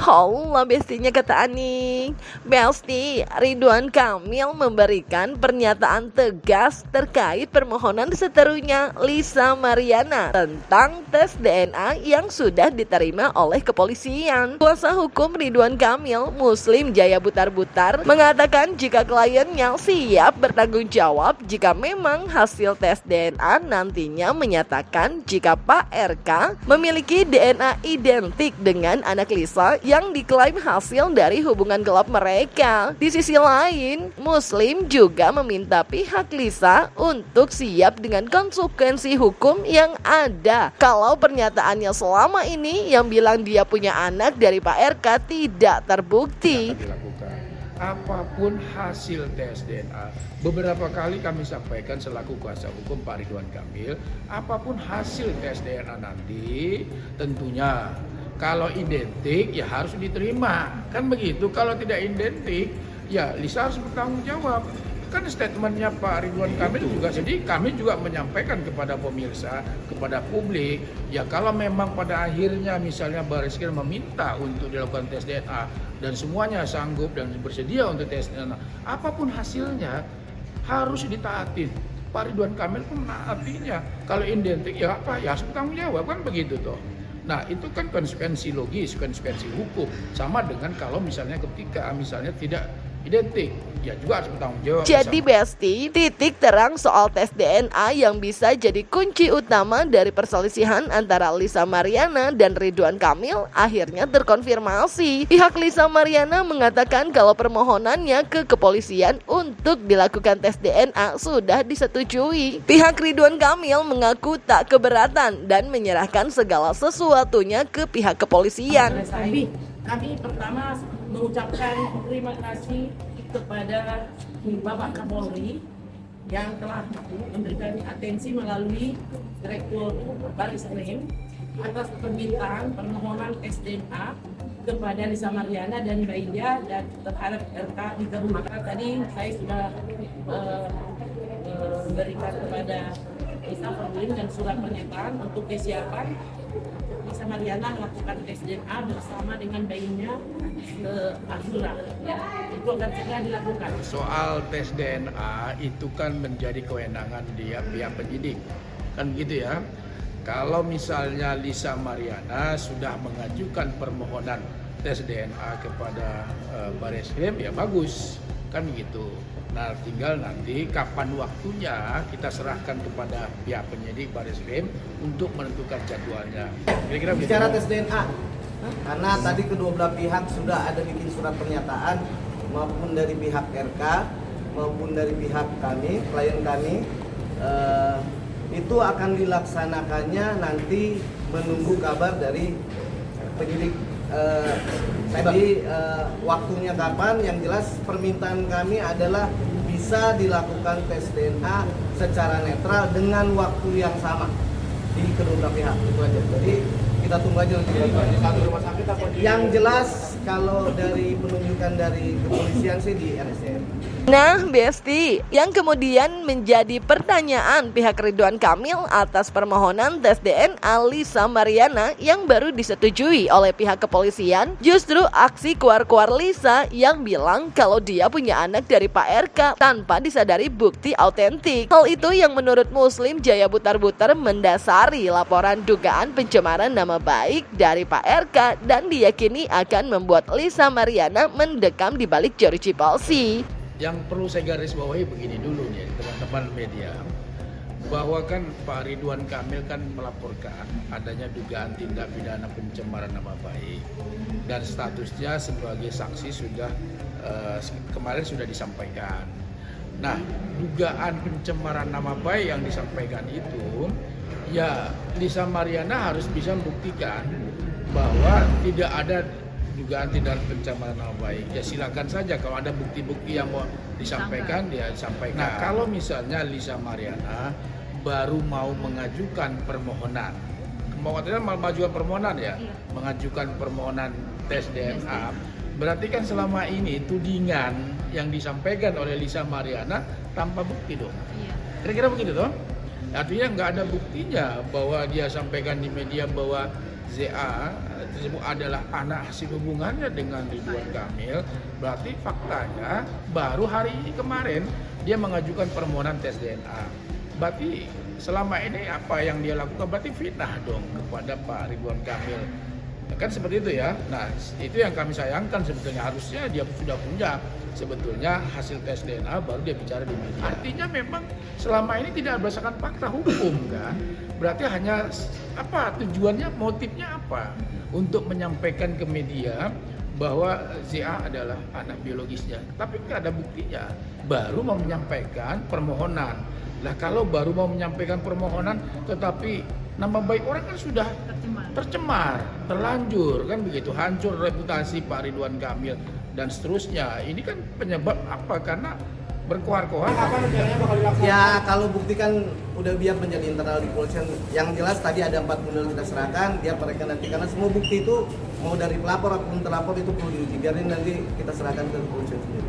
Halo bestinya kata Aning. Besti, Ridwan Kamil memberikan pernyataan tegas terkait permohonan seterunya Lisa Mariana tentang tes DNA yang sudah diterima oleh kepolisian. Kuasa hukum Ridwan Kamil, Muslim Jaya Butar-Butar, mengatakan jika kliennya siap bertanggung jawab jika memang hasil tes DNA nantinya menyatakan jika Pak RK memiliki DNA identik dengan anak Lisa yang diklaim hasil dari hubungan gelap mereka. Di sisi lain, Muslim juga meminta pihak Lisa untuk siap dengan konsekuensi hukum yang ada kalau pernyataannya selama ini yang bilang dia punya anak dari Pak RK tidak terbukti. Apapun hasil tes DNA, beberapa kali kami sampaikan selaku kuasa hukum Pak Ridwan Kamil, apapun hasil tes DNA nanti tentunya kalau identik ya harus diterima, kan begitu. Kalau tidak identik ya Lisa harus bertanggung jawab. Kan statementnya Pak Ridwan Kamil juga, jadi kami juga menyampaikan kepada pemirsa, kepada publik, ya kalau memang pada akhirnya misalnya Barreskrim meminta untuk dilakukan tes DNA dan semuanya sanggup dan bersedia untuk tes DNA, apapun hasilnya harus ditaatin. Pak Ridwan Kamil pun menaatinya. Kalau identik ya apa, ya harus bertanggung jawab, kan begitu toh. Nah itu kan konsekuensi logis, konsekuensi hukum. Sama dengan kalau misalnya ketika misalnya tidak identik, ya juga harus bertanggung jawab. Jadi Besti, titik terang soal tes DNA yang bisa jadi kunci utama dari perselisihan antara Lisa Mariana dan Ridwan Kamil akhirnya terkonfirmasi. Pihak Lisa Mariana mengatakan kalau permohonannya ke kepolisian untuk dilakukan tes DNA sudah disetujui. Pihak Ridwan Kamil mengaku tak keberatan dan menyerahkan segala sesuatunya ke pihak kepolisian. Kami pertama mengucapkan terima kasih kepada Bapak Kapolri yang telah memberikan atensi melalui Direktur Barreskrim atas permintaan permohonan tes DNA kepada Lisa Mariana dan Mbak India dan terhadap RK di rumah. Tadi saya sudah memberikan kepada Lisa formulir dan surat pernyataan untuk kesiapan Lisa Mariana melakukan tes DNA bersama dengan bayinya ke Azura. Ya, itu akan segera dilakukan. Soal tes DNA itu kan menjadi kewenangan dia pihak penyidik, kan begitu ya. Kalau misalnya Lisa Mariana sudah mengajukan permohonan tes DNA kepada Barreskrim, ya bagus, kan begitu. Nah tinggal nanti kapan waktunya kita serahkan kepada pihak penyidik Barreskrim untuk menentukan jadwalnya. Kira-kira bicara tes DNA, karena tadi kedua belah pihak sudah ada bikin surat pernyataan maupun dari pihak RK maupun dari pihak kami, klien kami, itu akan dilaksanakannya nanti menunggu kabar dari penyidik. Tadi waktunya kapan, yang jelas permintaan kami adalah bisa dilakukan tes DNA secara netral dengan waktu yang sama di kedua belah pihak, itu aja. Jadi kita tunggu aja nanti satu rumah sakit apa yang jelas kalau dari penunjukan dari kepolisian sih di RSCM. Nah Besti, yang kemudian menjadi pertanyaan pihak Ridwan Kamil atas permohonan tes DNA Lisa Mariana yang baru disetujui oleh pihak kepolisian, justru aksi kuar-kuar Lisa yang bilang kalau dia punya anak dari Pak RK tanpa disadari bukti autentik. Hal itu yang menurut Muslim Jaya Butar-Butar mendasari laporan dugaan pencemaran nama baik dari Pak RK dan diyakini akan membuat Lisa Mariana mendekam di balik jeruji palsi. Yang perlu saya garis bawahi begini dulu nih teman-teman media, bahwa kan Pak Ridwan Kamil kan melaporkan adanya dugaan tindak pidana pencemaran nama baik dan statusnya sebagai saksi sudah kemarin sudah disampaikan. Nah, dugaan pencemaran nama baik yang disampaikan itu ya Lisa Mariana harus bisa membuktikan bahwa tidak ada dugaan tindak pencemaran nama baik. Ya silakan saja kalau ada bukti-bukti yang mau disampaikan dia sampaikan. Nah, kalau misalnya Lisa Mariana baru mau mengajukan permohonan, mengajukan permohonan ya, mengajukan permohonan tes DNA, berarti kan selama ini tudingan yang disampaikan oleh Lisa Mariana tanpa bukti dong. Kira-kira begitu toh? Artinya nggak ada buktinya bahwa dia sampaikan di media bahwa ZA tersebut adalah anak hasil hubungannya dengan Ridwan Kamil. Berarti faktanya baru hari ini kemarin dia mengajukan permohonan tes DNA. Berarti selama ini apa yang dia lakukan berarti fitnah dong kepada Pak Ridwan Kamil. Kan seperti itu ya. Nah, itu yang kami sayangkan sebetulnya. Harusnya dia sudah punya sebetulnya hasil tes DNA baru dia bicara di media. Artinya memang selama ini tidak berdasarkan fakta hukum kan. Berarti hanya apa tujuannya, motifnya apa? Untuk menyampaikan ke media bahwa ZA adalah anak biologisnya. Tapi nggak ada buktinya. Baru mau menyampaikan permohonan. Nah, kalau baru mau menyampaikan permohonan tetapi nama baik orang kan sudah tercemar, terlanjur kan begitu, hancur reputasi Pak Ridwan Kamil dan seterusnya. Ini kan penyebab apa? Karena berkoar-koar. Ya kalau bukti kan udah biar menjadi internal di kepolisian. Yang jelas tadi ada 4 bundel kita serahkan, biar mereka nanti karena semua bukti itu mau dari pelapor ataupun terlapor itu perlu diuji. Biarin nanti kita serahkan ke kepolisian sendiri.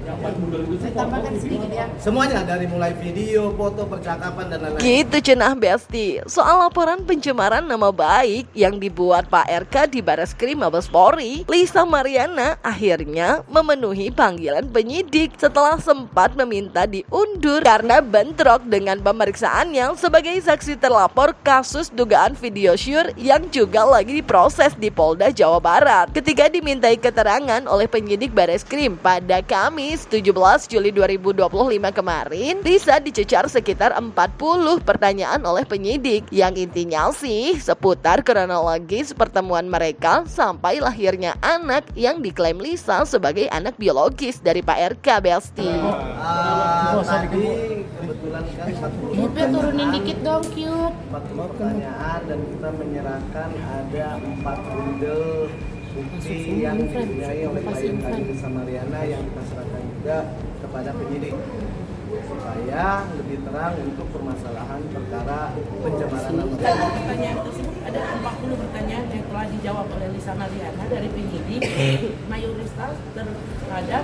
Saya tambahkan sedikit ya. Semuanya dari mulai video, foto, percakapan dan lain-lain. Gitu cenah Besti, soal laporan pencemaran nama baik yang dibuat Pak RK di Bareskrim Mabes Polri, Lisa Mariana akhirnya memenuhi panggilan penyidik setelah sempat meminta diundur karena bentrok dengan pemeriksaannya sebagai saksi terlapor kasus dugaan video syur yang juga lagi diproses di Polda Jawa Barat. Ketika dimintai keterangan oleh penyidik Bareskrim pada Kamis 17 Juli 2025 kemarin, Lisa dicecar sekitar 40 pertanyaan oleh penyidik yang intinya sih seputar kronologis pertemuan mereka sampai lahirnya anak yang diklaim Lisa sebagai anak biologis dari Pak RK Besti. Tadi kebetulan kan 40 Turunin dikit dong, Cube. 40 pertanyaan dan kita menyerahkan ada 4 bundel bukti yang dipunyai oleh klien kami Lisa Mariana yang kita serahkan juga kepada penyidik supaya lebih terang untuk permasalahan perkara pencemaran nama baik. Pertanyaan tersebut ada 40 pertanyaan yang telah dijawab oleh Lisa Mariana dari penyidik. Mayoritas terhadap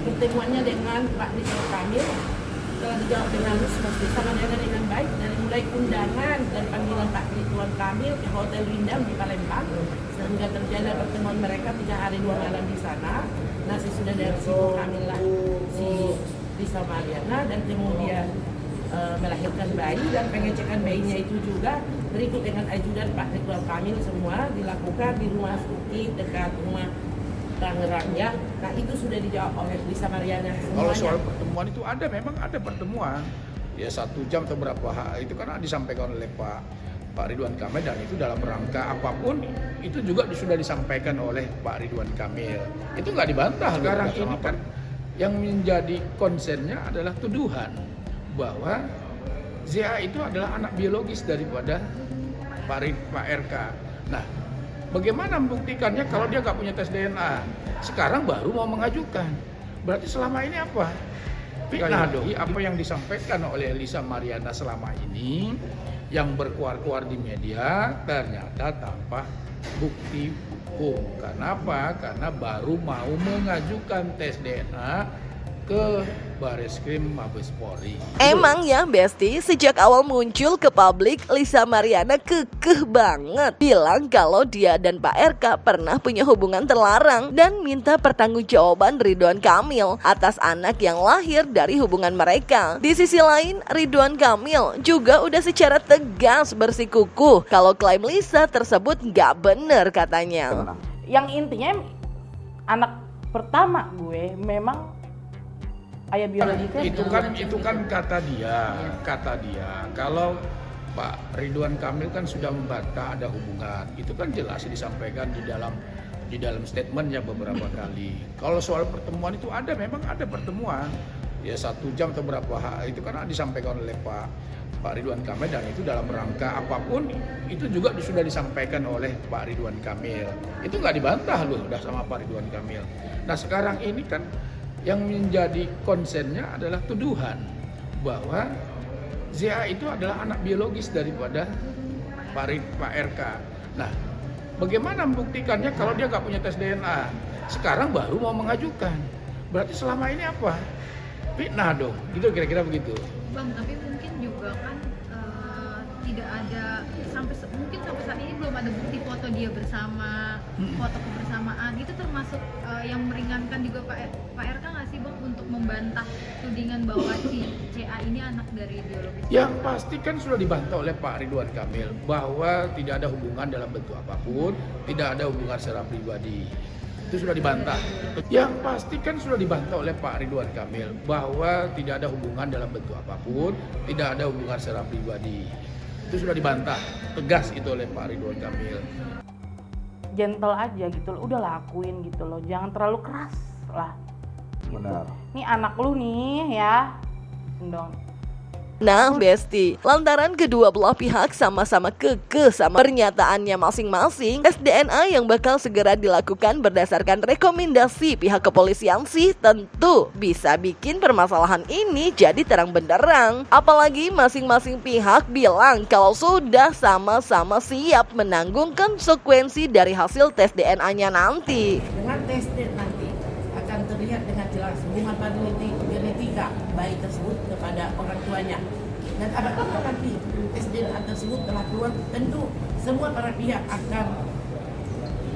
pertemuannya dengan Pak Ridwan Kamil telah dijawab dengan Lisa Mariana dengan baik, dari mulai undangan dan panggilan Pak Ridwan Kamil ke Hotel Rindam di Palembang sehingga terjadi pertemuan mereka 3 hari 2 malam di sana. Nah, sesudah dari situ kamilah si Lisa Mariana dan kemudian melahirkan bayi dan pengecekan bayinya itu juga berikut dengan ajudan Pak Ridwan Kamil semua dilakukan di rumah Suki dekat rumah Tangerang ya. Nah, itu sudah dijawab oleh Lisa Mariana semuanya. Kalau soal pertemuan itu ada, memang ada pertemuan. Ya 1 jam atau berapa hari itu kan disampaikan oleh Pak Ridwan Kamil dan itu dalam rangka apapun itu juga sudah disampaikan oleh Pak Ridwan Kamil. Itu nggak dibantah. Sekarang ini kan yang menjadi konsennya adalah tuduhan bahwa ZA itu adalah anak biologis daripada Pak RK. Nah, bagaimana membuktikannya kalau dia nggak punya tes DNA? Sekarang baru mau mengajukan. Berarti selama ini apa? Fitnah dong. Apa yang disampaikan oleh Lisa Mariana selama ini yang berkuar-kuar di media ternyata tanpa bukti hukum. Kenapa? Karena baru mau mengajukan tes DNA ke Bareskrim Mabes Polri. Emang ya Besti, sejak awal muncul ke publik, Lisa Mariana kekeh banget bilang kalau dia dan Pak RK pernah punya hubungan terlarang dan minta pertanggungjawaban Ridwan Kamil atas anak yang lahir dari hubungan mereka. Di sisi lain, Ridwan Kamil juga udah secara tegas bersikukuh kalau klaim Lisa tersebut nggak bener katanya. Yang intinya anak pertama gue memang ayah biologisnya itu kan kata dia kalau Pak Ridwan Kamil kan sudah membantah ada hubungan, itu kan jelas disampaikan di dalam statementnya beberapa kali. Kalau soal pertemuan itu ada, memang ada pertemuan ya 1 jam atau berapa hari itu kan disampaikan oleh Pak Ridwan Kamil dan itu dalam rangka apapun itu juga sudah disampaikan oleh Pak Ridwan Kamil. Itu nggak dibantah loh udah sama Pak Ridwan Kamil. Nah sekarang ini kan yang menjadi konsennya adalah tuduhan bahwa ZA itu adalah anak biologis daripada Pak RK. Nah, bagaimana membuktikannya kalau dia nggak punya tes DNA? Sekarang baru mau mengajukan. Berarti selama ini apa? Fitnah dong, gitu kira-kira begitu. Bang, tapi mungkin juga kan tidak ada mungkin sampai saat ini belum ada bukti foto dia bersama, foto kebersamaan. Itu termasuk yang meringankan juga Pak RK nggak sih Bang untuk membantah tudingan bahwa si CA ini anak dari biologis? Yang pasti kan sudah dibantah oleh Pak Ridwan Kamil bahwa tidak ada hubungan dalam bentuk apapun, tidak ada hubungan secara pribadi. Itu sudah dibantah. Yang pasti kan sudah dibantah oleh Pak Ridwan Kamil bahwa tidak ada hubungan dalam bentuk apapun, tidak ada hubungan secara pribadi. Itu sudah dibantah tegas itu oleh Pak Ridwan Kamil. Gentle aja gitu loh, udah lakuin gitu loh, jangan terlalu keras lah. Benar. Nih anak lu nih ya, dong. Nah, Besti, lantaran kedua belah pihak sama-sama kekeh sama pernyataannya masing-masing, tes DNA yang bakal segera dilakukan berdasarkan rekomendasi pihak kepolisian sih tentu bisa bikin permasalahan ini jadi terang benderang. Apalagi masing-masing pihak bilang kalau sudah sama-sama siap menanggung konsekuensi dari hasil tes DNA-nya nanti. Dengan tes DNA nanti akan terlihat dengan jelas hubungan genetika bayi tersebut kepada orang tuanya. Dan apabila nanti tes DNA tersebut telah keluar, tentu semua para pihak akan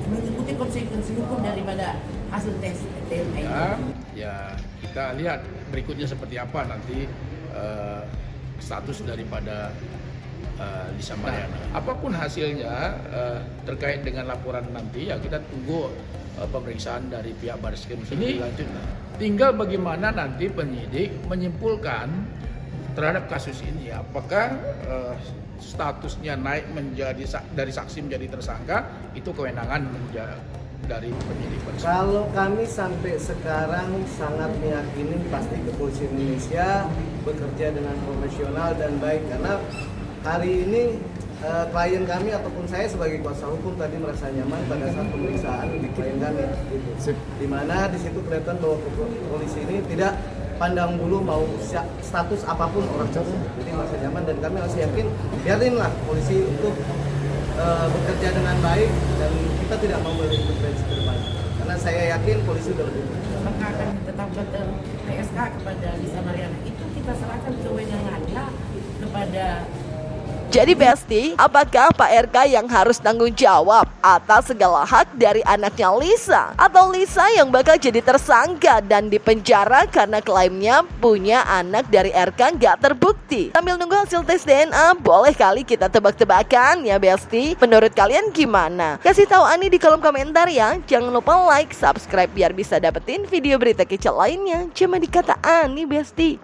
mengikuti konsekuensi hukum daripada hasil tes DNA itu. Ya, kita lihat berikutnya seperti apa nanti status daripada Lisa Mariana. Apapun hasilnya terkait dengan laporan nanti, ya kita tunggu pemeriksaan dari pihak Barreskrim ini lanjutlah. Tinggal bagaimana nanti penyidik menyimpulkan terhadap kasus ini, apakah statusnya naik menjadi dari saksi menjadi tersangka, itu kewenangan dari penyidik. Kalau kami sampai sekarang sangat meyakini pasti kepolisian Indonesia bekerja dengan profesional dan baik, karena hari ini klien kami ataupun saya sebagai kuasa hukum tadi merasa nyaman pada saat pemeriksaan di klien kami, di mana di situ kelihatan bahwa polisi ini tidak pandang bulu mau status apapun orang tersebut, jadi merasa nyaman dan kami masih yakin biarinlah polisi untuk bekerja dengan baik dan kita tidak mau berintervensi ke depan, karena saya yakin polisi sudah lebih. Maka akan ditetapkan PSK kepada Lisa Mariana, itu kita serahkan kewenangannya kepada. Jadi Besti, apakah Pak RK yang harus tanggung jawab atas segala hak dari anaknya Lisa? Atau Lisa yang bakal jadi tersangka dan dipenjara karena klaimnya punya anak dari RK nggak terbukti? Sambil nunggu hasil tes DNA, boleh kali kita tebak-tebakan ya Besti? Menurut kalian gimana? Kasih tahu Ani di kolom komentar ya. Jangan lupa like, subscribe biar bisa dapetin video berita kecil lainnya. Cuma di kata Ani Besti.